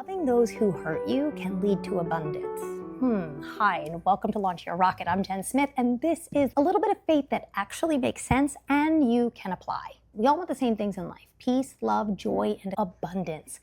Loving those who hurt you can lead to abundance. Hi, and welcome to Launch Your Rocket. I'm Jen Smith, and this is a little bit of faith that actually makes sense and you can apply. We all want the same things in life: peace, love, joy, and abundance.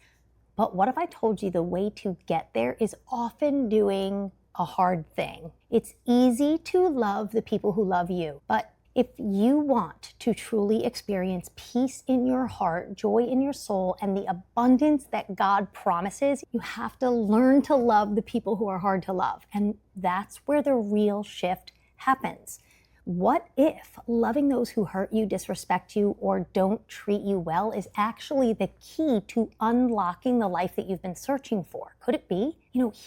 But what if I told you the way to get there is often doing a hard thing? It's easy to love the people who love you, but if you want to truly experience peace in your heart, joy in your soul, and the abundance that God promises, you have to learn to love the people who are hard to love. And that's where the real shift happens. What if loving those who hurt you, disrespect you, or don't treat you well is actually the key to unlocking the life that you've been searching for? Could it be?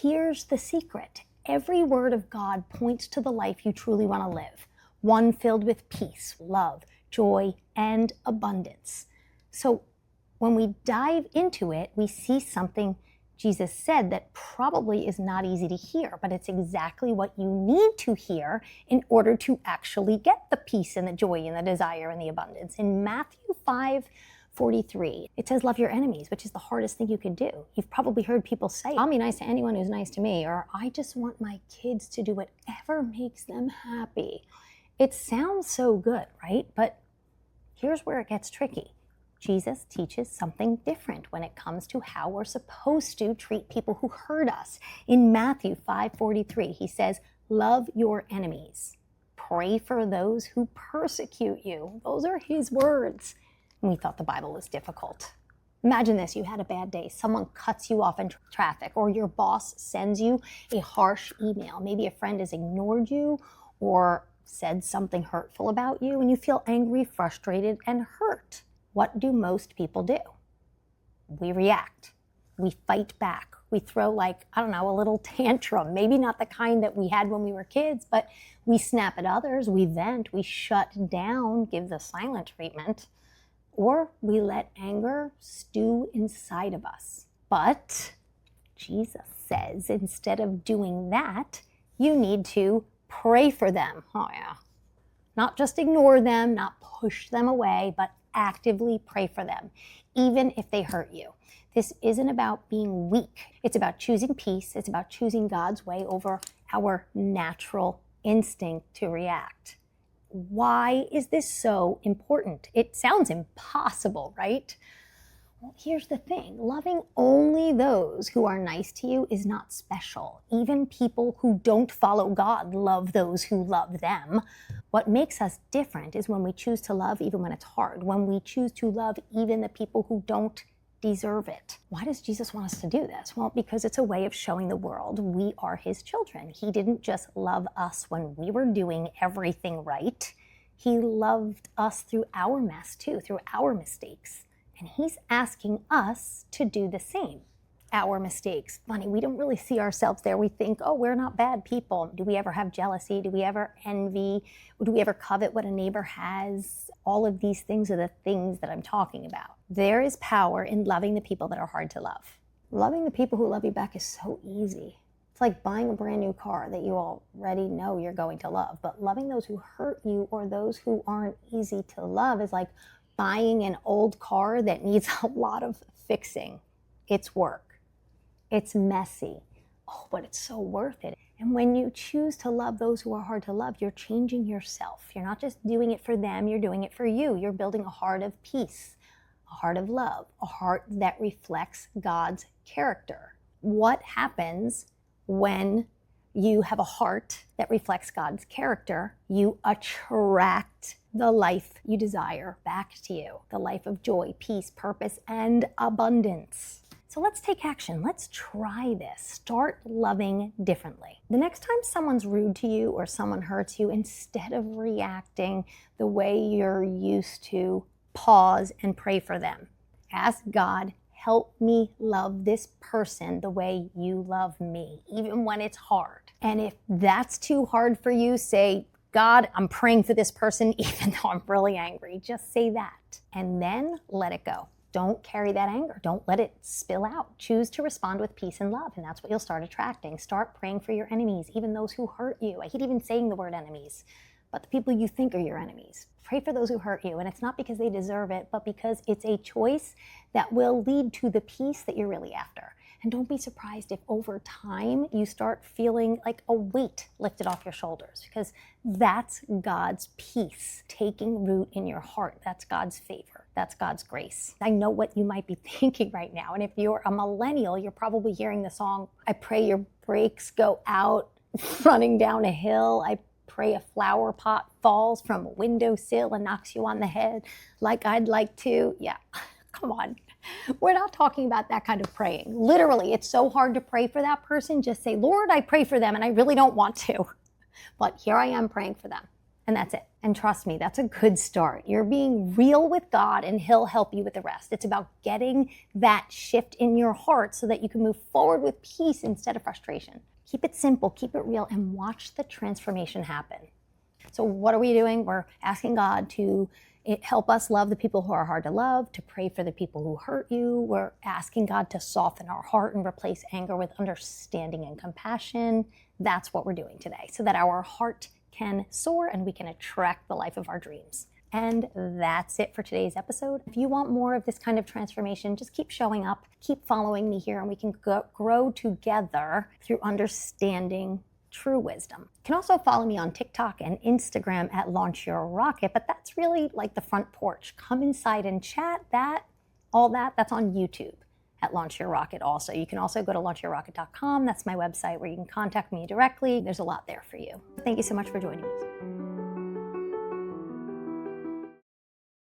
Here's the secret. Every word of God points to the life you truly want to live. One filled with peace, love, joy, and abundance. So when we dive into it, we see something Jesus said that probably is not easy to hear, but it's exactly what you need to hear in order to actually get the peace and the joy and the desire and the abundance. In Matthew 5:43, it says, love your enemies, which is the hardest thing you can do. You've probably heard people say, I'll be nice to anyone who's nice to me, or I just want my kids to do whatever makes them happy. It sounds so good, right? But here's where it gets tricky. Jesus teaches something different when it comes to how we're supposed to treat people who hurt us. In Matthew 5:43, he says, love your enemies. Pray for those who persecute you. Those are his words. And we thought the Bible was difficult. Imagine this, you had a bad day. Someone cuts you off in traffic, or your boss sends you a harsh email. Maybe a friend has ignored you or said something hurtful about you, and you feel angry, frustrated, and hurt. What do most people do? We react. We fight back. We throw a little tantrum. Maybe not the kind that we had when we were kids, but we snap at others, we vent, we shut down, give the silent treatment, or we let anger stew inside of us. But Jesus says instead of doing that, you need to pray for them. Oh yeah. Not just ignore them, not push them away, but actively pray for them, even if they hurt you. This isn't about being weak. It's about choosing peace. It's about choosing God's way over our natural instinct to react. Why is this so important? It sounds impossible, right? Well, here's the thing. Loving only those who are nice to you is not special. Even people who don't follow God love those who love them. What makes us different is when we choose to love even when it's hard, when we choose to love even the people who don't deserve it. Why does Jesus want us to do this? Well, because it's a way of showing the world we are his children. He didn't just love us when we were doing everything right. He loved us through our mess too, through our mistakes. And he's asking us to do the same. Our mistakes. Funny, we don't really see ourselves there. We think, oh, we're not bad people. Do we ever have jealousy? Do we ever envy? Do we ever covet what a neighbor has? All of these things are the things that I'm talking about. There is power in loving the people that are hard to love. Loving the people who love you back is so easy. It's like buying a brand new car that you already know you're going to love. But loving those who hurt you or those who aren't easy to love is like buying an old car that needs a lot of fixing. It's work. It's messy. Oh, but it's so worth it. And when you choose to love those who are hard to love, you're changing yourself. You're not just doing it for them, you're doing it for you. You're building a heart of peace, a heart of love, a heart that reflects God's character. What happens when you have a heart that reflects God's character? You attract the life you desire back to you, the life of joy, peace, purpose, and abundance. So let's take action. Let's try this. Start loving differently. The next time someone's rude to you or someone hurts you, instead of reacting the way you're used to, pause and pray for them. Ask God, help me love this person the way you love me, even when it's hard. And if that's too hard for you, say, God, I'm praying for this person even though I'm really angry. Just say that. And then let it go. Don't carry that anger. Don't let it spill out. Choose to respond with peace and love, and that's what you'll start attracting. Start praying for your enemies, even those who hurt you. I hate even saying the word enemies, but the people you think are your enemies. Pray for those who hurt you, and it's not because they deserve it, but because it's a choice that will lead to the peace that you're really after. And don't be surprised if over time you start feeling like a weight lifted off your shoulders, because that's God's peace taking root in your heart. That's God's favor. That's God's grace. I know what you might be thinking right now. And if you're a millennial, you're probably hearing the song, I pray your brakes go out running down a hill. I pray a flower pot falls from a windowsill and knocks you on the head like I'd like to. Yeah, come on. We're not talking about that kind of praying. Literally, it's so hard to pray for that person. Just say, Lord, I pray for them, and I really don't want to. But here I am praying for them. And that's it. And trust me, that's a good start. You're being real with God, and He'll help you with the rest. It's about getting that shift in your heart so that you can move forward with peace instead of frustration. Keep it simple, keep it real, and watch the transformation happen. So what are we doing? We're asking God to help us love the people who are hard to love, to pray for the people who hurt you. We're asking God to soften our heart and replace anger with understanding and compassion. That's what we're doing today, so that our heart can soar and we can attract the life of our dreams. And that's it for today's episode. If you want more of this kind of transformation, just keep showing up, keep following me here, and we can grow together through understanding true wisdom. You can also follow me on TikTok and Instagram at Launch Your Rocket, but that's really like the front porch. Come inside and chat. That's on YouTube at Launch Your Rocket also. You can also go to launchyourrocket.com. That's my website where you can contact me directly. There's a lot there for you. Thank you so much for joining me.